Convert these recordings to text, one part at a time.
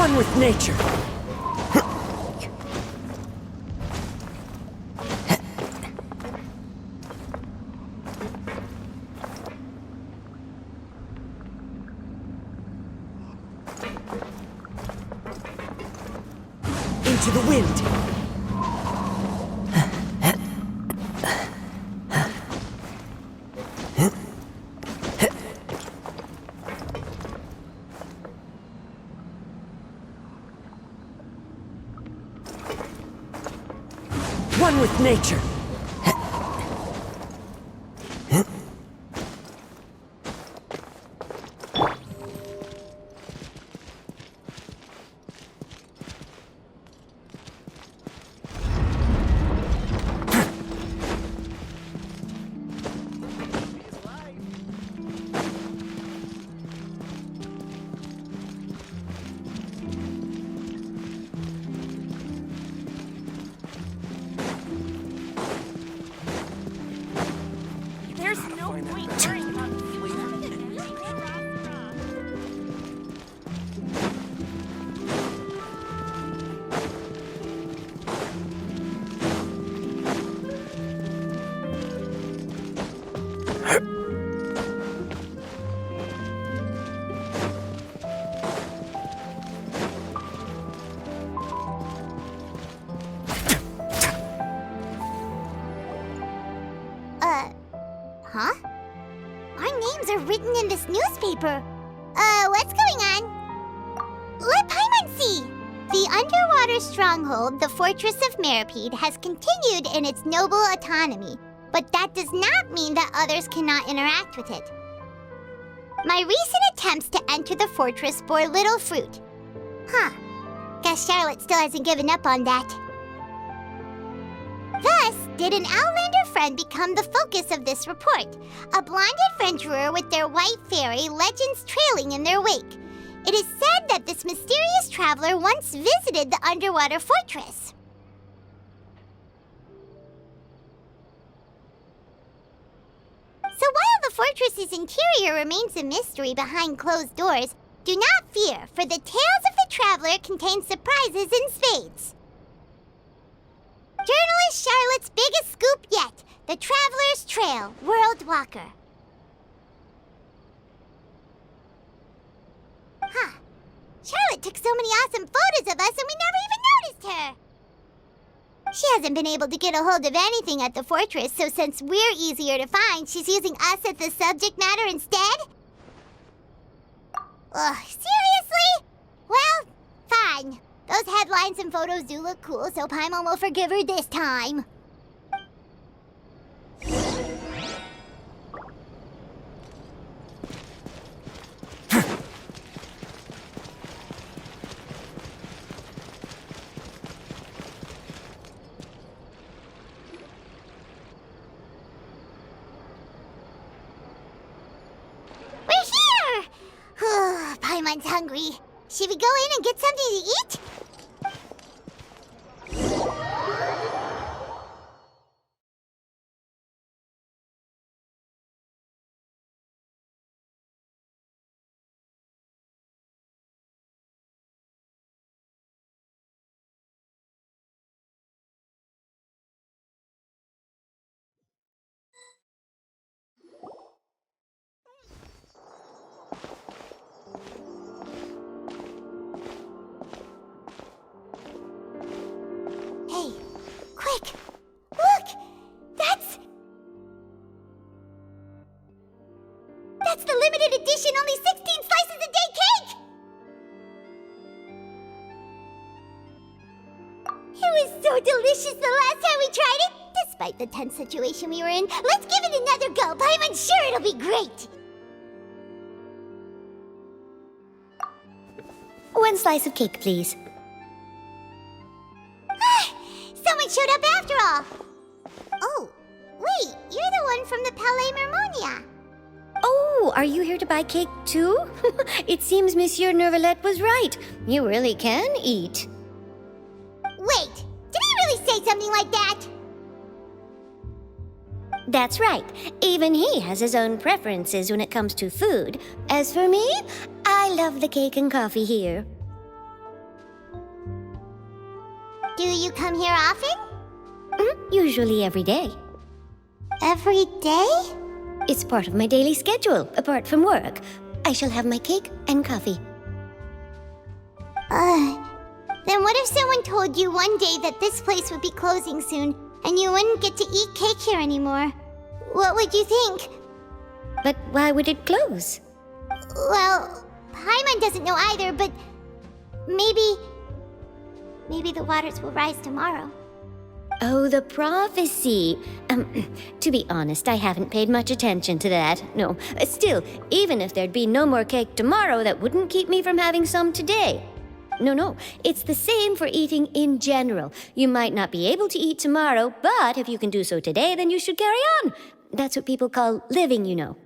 One with nature. Into the wind. One with nature. Huh? Our names are written in this newspaper. What's going on? Let Paimon see! The underwater stronghold, the Fortress of Meripede, has continued in its noble autonomy, but that does not mean that others cannot interact with it. My recent attempts to enter the fortress bore little fruit. Huh. Guess Charlotte still hasn't given up on that. Thus, did an Outlander friend become the focus of this report, a blonde adventurer with their white fairy legends trailing in their wake. It is said that this mysterious traveler once visited the underwater fortress. So while the fortress's interior remains a mystery behind closed doors, do not fear, for the tales of the traveler contain surprises in spades. Journalist Charlotte's biggest scoop yet, the Traveler's Trail, World Walker. Huh. Charlotte took so many awesome photos of us and we never even noticed her. She hasn't been able to get a hold of anything at the fortress, so since we're easier to find, she's using us as the subject matter instead? Ugh, seriously? Well, fine. Those headlines and photos do look cool, so Paimon will forgive her this time. We're here! Paimon's hungry. Should we go in and get something to eat? Hey, quick! Look! That's the limited edition, only 16 slices a day cake! It was so delicious the last time we tried it! Despite the tense situation we were in, let's give it another go. I'm sure it'll be great! One slice of cake, please. Someone showed up after all! Oh, wait, you're the one from the Palais Mermonia. Oh, are you here to buy cake too? It seems Monsieur Nervalette was right. You really can eat. Wait, did he really say something like that? That's right. Even he has his own preferences when it comes to food. As for me, I love the cake and coffee here. Do you come here often? Usually every day. Every day? It's part of my daily schedule, apart from work. I shall have my cake and coffee. Then what if someone told you one day that this place would be closing soon, and you wouldn't get to eat cake here anymore? What would you think? But why would it close? Well, Paimon doesn't know either, but maybe the waters will rise tomorrow. Oh, the prophecy. To be honest, I haven't paid much attention to that. No, still, even if there'd be no more cake tomorrow, that wouldn't keep me from having some today. No, it's the same for eating in general. You might not be able to eat tomorrow, but if you can do so today, then you should carry on. That's what people call living, you know.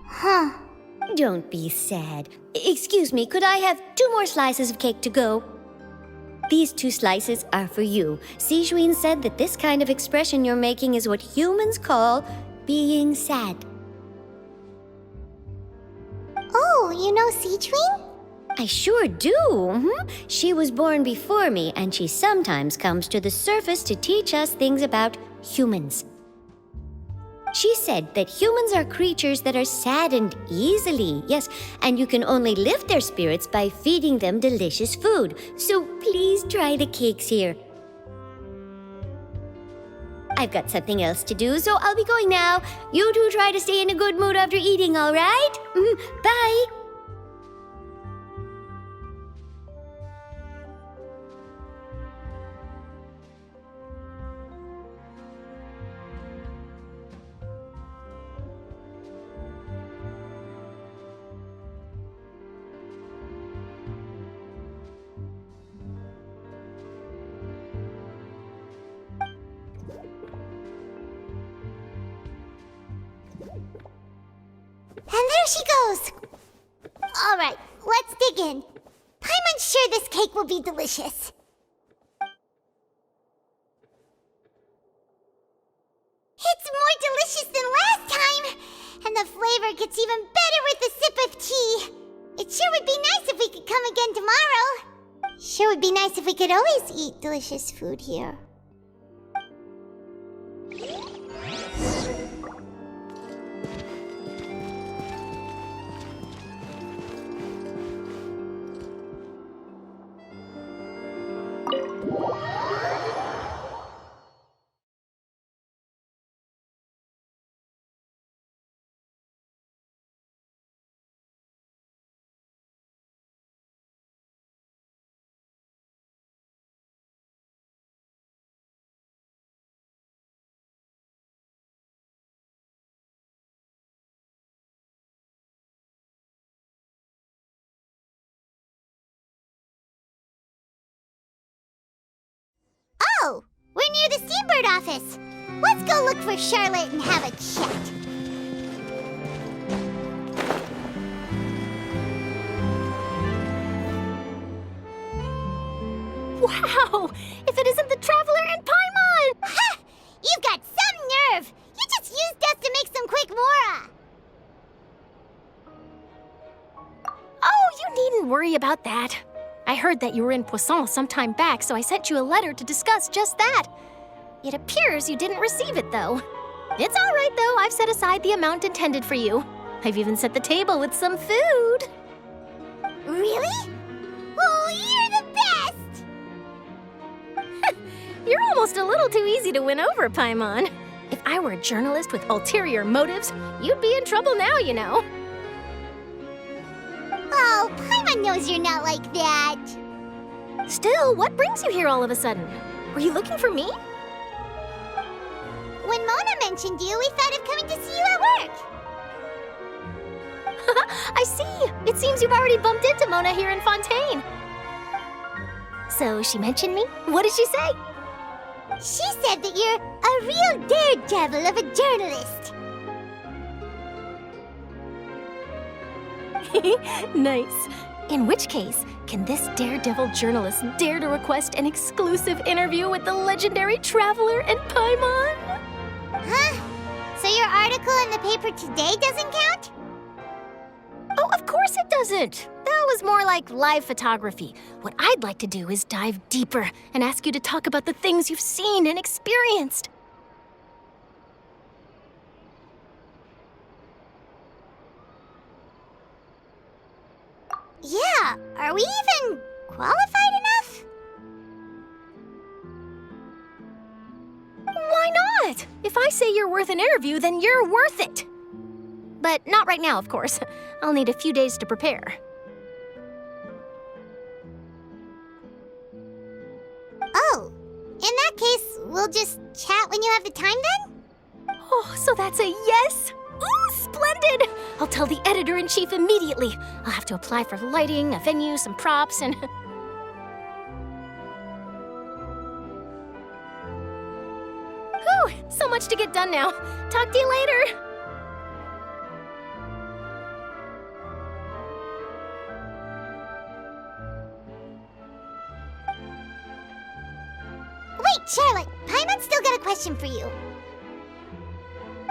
Huh. Don't be sad. Excuse me, could I have 2 more slices of cake to go? These 2 slices are for you. Sijuin said that this kind of expression you're making is what humans call being sad. Oh, you know Sijuin? I sure do. She was born before me, and she sometimes comes to the surface to teach us things about humans. She said that humans are creatures that are saddened easily, yes, and you can only lift their spirits by feeding them delicious food. So please try the cakes here. I've got something else to do, so I'll be going now. You two try to stay in a good mood after eating, all right? Bye. And there she goes! Alright, let's dig in. Paimon's sure this cake will be delicious. It's more delicious than last time! And the flavor gets even better with a sip of tea. It sure would be nice if we could come again tomorrow. Sure would be nice if we could always eat delicious food here. Oh, we're near the Steambird office. Let's go look for Charlotte and have a chat. Wow! If it isn't the Traveler and Paimon! Ha! You've got some nerve! You just used us to make some quick mora! Oh, you needn't worry about that. I heard that you were in Poisson some time back, so I sent you a letter to discuss just that. It appears you didn't receive it, though. It's all right, though. I've set aside the amount intended for you. I've even set the table with some food. Really? Oh, you're the best! You're almost a little too easy to win over, Paimon. If I were a journalist with ulterior motives, you'd be in trouble now, you know. Oh, Paimon knows you're not like that. Still, what brings you here all of a sudden? Were you looking for me? When when Mona mentioned you, we thought of coming to see you at work. I see. It seems you've already bumped into Mona here in Fontaine. So she mentioned me? What did she say? She said that you're a real daredevil of a journalist. Nice. In which case, can this daredevil journalist dare to request an exclusive interview with the legendary traveler and Paimon? Huh? So your article in the paper today doesn't count? Oh, of course it doesn't. That was more like live photography. What I'd like to do is dive deeper and ask you to talk about the things you've seen and experienced. Yeah, are we even qualified enough? Why not? If I say you're worth an interview, then you're worth it. But not right now, of course. I'll need a few days to prepare. Oh, in that case, we'll just chat when you have the time then? Oh, so that's a yes? Ooh, splendid! I'll tell the editor-in-chief immediately. I'll have to apply for lighting, a venue, some props, and... Whew, so much to get done now. Talk to you later. Wait, Charlotte, Paimon's still got a question for you.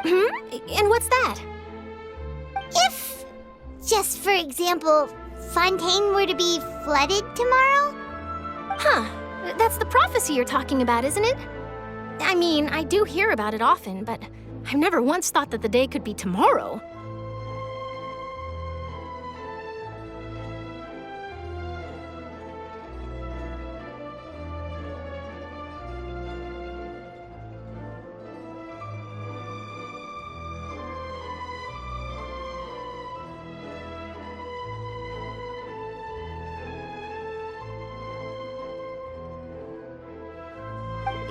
And what's that? If, just for example, Fontaine were to be flooded tomorrow? Huh, that's the prophecy you're talking about, isn't it? I mean, I do hear about it often, but I've never once thought that the day could be tomorrow.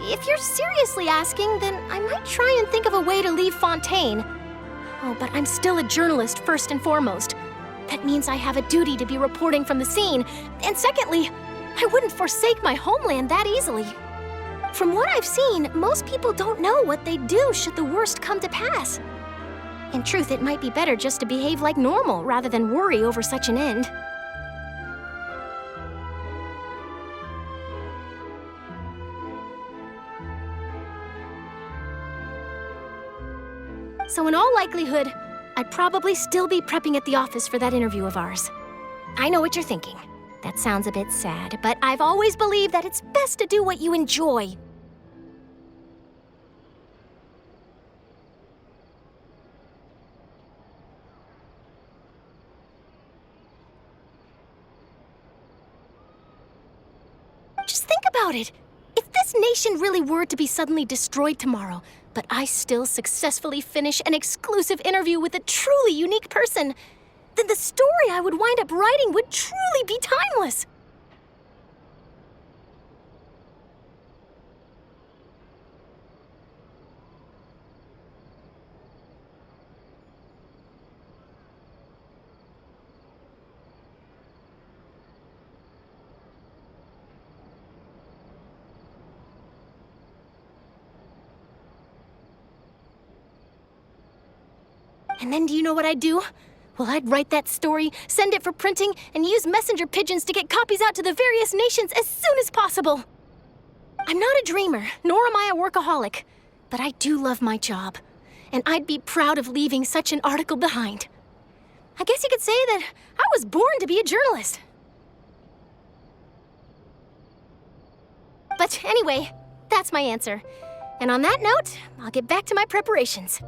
If you're seriously asking, then I might try and think of a way to leave Fontaine. Oh, but I'm still a journalist first and foremost. That means I have a duty to be reporting from the scene. And secondly, I wouldn't forsake my homeland that easily. From what I've seen, most people don't know what they'd do should the worst come to pass. In truth, it might be better just to behave like normal rather than worry over such an end. So in all likelihood, I'd probably still be prepping at the office for that interview of ours. I know what you're thinking. That sounds a bit sad, but I've always believed that it's best to do what you enjoy. Just think about it. If this nation really were to be suddenly destroyed tomorrow, but I still successfully finish an exclusive interview with a truly unique person, then the story I would wind up writing would truly be timeless. And then do you know what I'd do? Well, I'd write that story, send it for printing, and use messenger pigeons to get copies out to the various nations as soon as possible. I'm not a dreamer, nor am I a workaholic, but I do love my job, and I'd be proud of leaving such an article behind. I guess you could say that I was born to be a journalist. But anyway, that's my answer. And on that note, I'll get back to my preparations.